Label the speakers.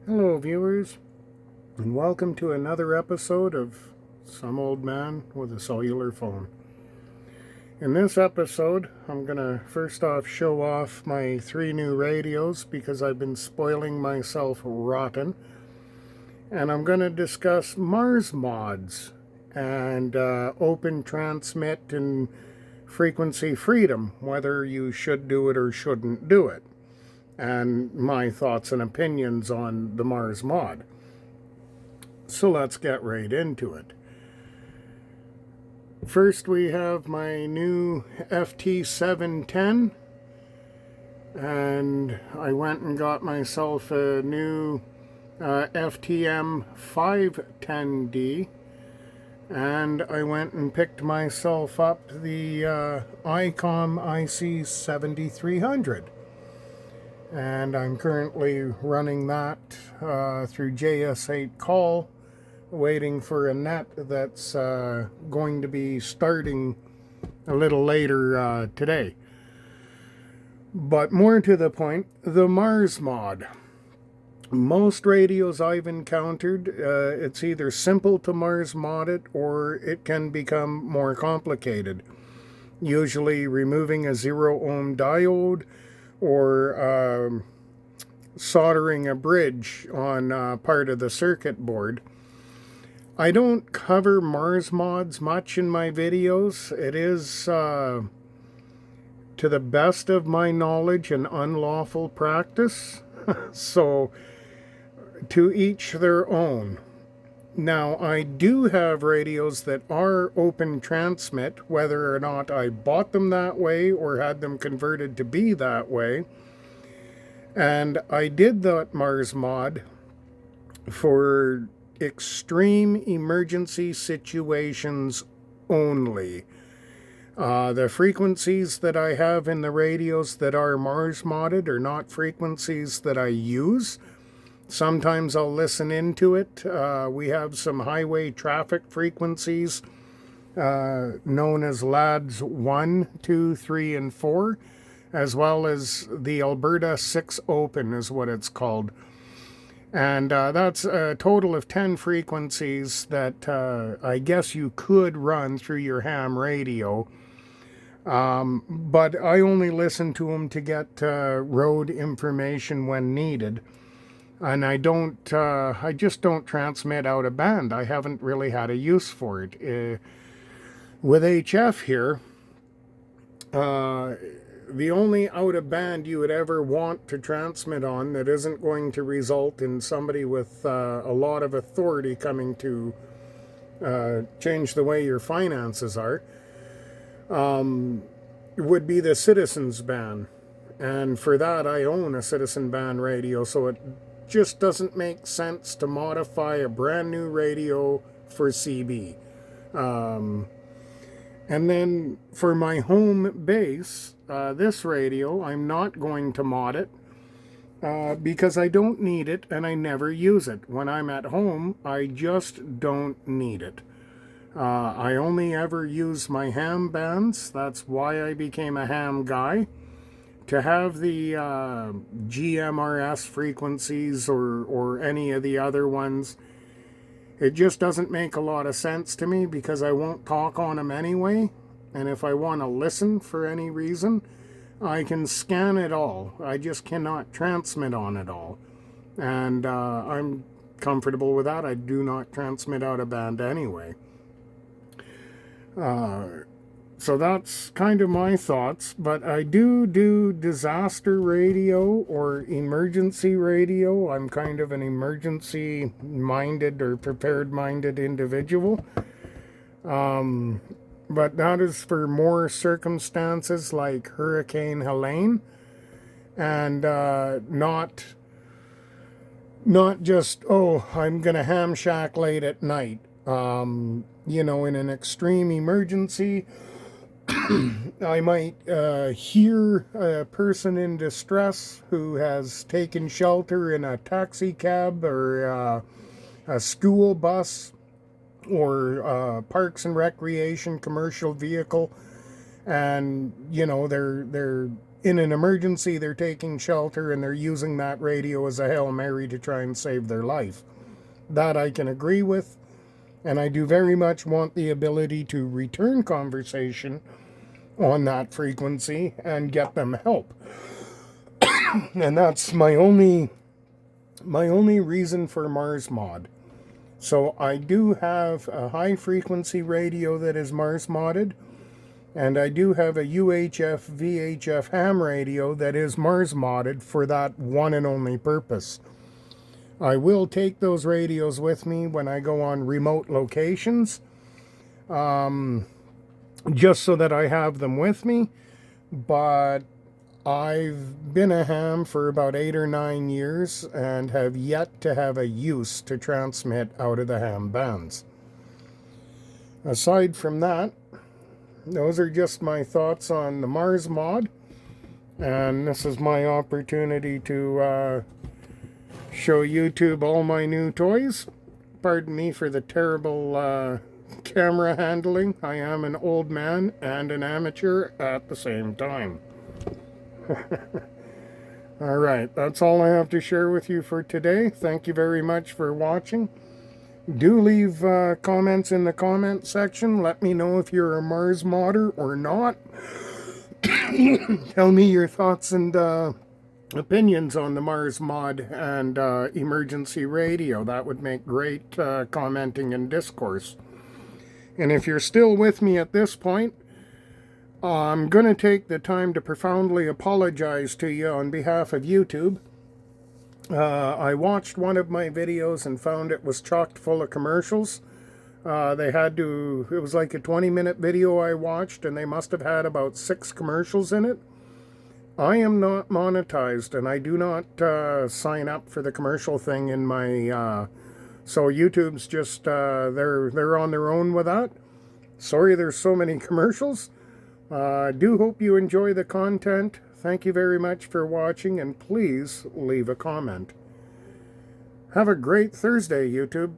Speaker 1: Hello, viewers, and welcome to another episode of Some Old Man with a Cellular Phone. In this episode, I'm going to first off show off my 3 new radios because I've been spoiling myself rotten. And I'm going to discuss Mars mods and open transmit and frequency freedom, whether you should do it or shouldn't do it, and my thoughts and opinions on the Mars mod. So let's get right into it. First, we have my new FT710, and I went and got myself a new FTM 510D, and I went and picked myself up the ICOM IC7300. And I'm currently running that through JS8 call, waiting for a net that's going to be starting a little later today. But more to the point, the Mars mod. Most radios I've encountered, it's either simple to Mars mod it or it can become more complicated. Usually removing a 0 ohm diode or soldering a bridge on part of the circuit board. I don't cover Mars mods much in my videos. It is, to the best of my knowledge, an unlawful practice. So, to each their own. Now, I do have radios that are open transmit, whether or not I bought them that way or had them converted to be that way. And I did that Mars mod for extreme emergency situations only. The frequencies that I have in the radios that are Mars modded are not frequencies that I use. Sometimes I'll listen into it. We have some highway traffic frequencies known as LADs 1, 2, 3, and 4, as well as the Alberta 6 Open is what it's called. And that's a total of 10 frequencies that I guess you could run through your ham radio. But I only listen to them to get road information when needed. And I just don't transmit out of band. I haven't really had a use for it. With HF here, the only out of band you would ever want to transmit on that isn't going to result in somebody with a lot of authority coming to change the way your finances are, would be the Citizens band. And for that, I own a Citizen band radio, so it just doesn't make sense to modify a brand new radio for CB. And then for my home base, this radio, I'm not going to mod it because I don't need it and I never use it. When I'm at home, I just don't need it. I only ever use my ham bands. That's why I became a ham guy. To have the GMRS frequencies or any of the other ones, it just doesn't make a lot of sense to me because I won't talk on them anyway. And if I want to listen for any reason, I can scan it all. I just cannot transmit on it all. And I'm comfortable with that. I do not transmit out of band anyway. So that's kind of my thoughts, but I do disaster radio or emergency radio. I'm kind of an emergency-minded or prepared-minded individual. But that is for more circumstances like Hurricane Helene, and not just, oh, I'm going to ham shack late at night. In an extreme emergency, I might hear a person in distress who has taken shelter in a taxi cab or a school bus or Parks and Recreation commercial vehicle, and they're in an emergency, they're taking shelter and they're using that radio as a Hail Mary to try and save their life. That I can agree with, and I do very much want the ability to return conversation on that frequency and get them help. And that's my only reason for Mars Mod. So I do have a high frequency radio that is Mars modded, and I do have a UHF VHF ham radio that is Mars modded for that one and only purpose. I will take those radios with me when I go on remote locations, just so that I have them with me, but I've been a ham for about 8 or 9 years and have yet to have a use to transmit out of the ham bands. Aside from that, those are just my thoughts on the Mars mod, and this is my opportunity to show YouTube all my new toys. Pardon me for the terrible camera handling. I am an old man and an amateur at the same time. Alright, that's all I have to share with you for today. Thank you very much for watching. Do leave comments in the comment section. Let me know if you're a Mars modder or not. Tell me your thoughts and opinions on the Mars mod and emergency radio. That would make great commenting and discourse. And if you're still with me at this point, I'm going to take the time to profoundly apologize to you on behalf of YouTube. I watched one of my videos and found it was chocked full of commercials. It was like a 20-minute video I watched, and they must have had about 6 commercials in it. I am not monetized, and I do not sign up for the commercial thing in my... so YouTube's just, they're on their own with that. Sorry there's so many commercials. I do hope you enjoy the content. Thank you very much for watching, and please leave a comment. Have a great Thursday, YouTube.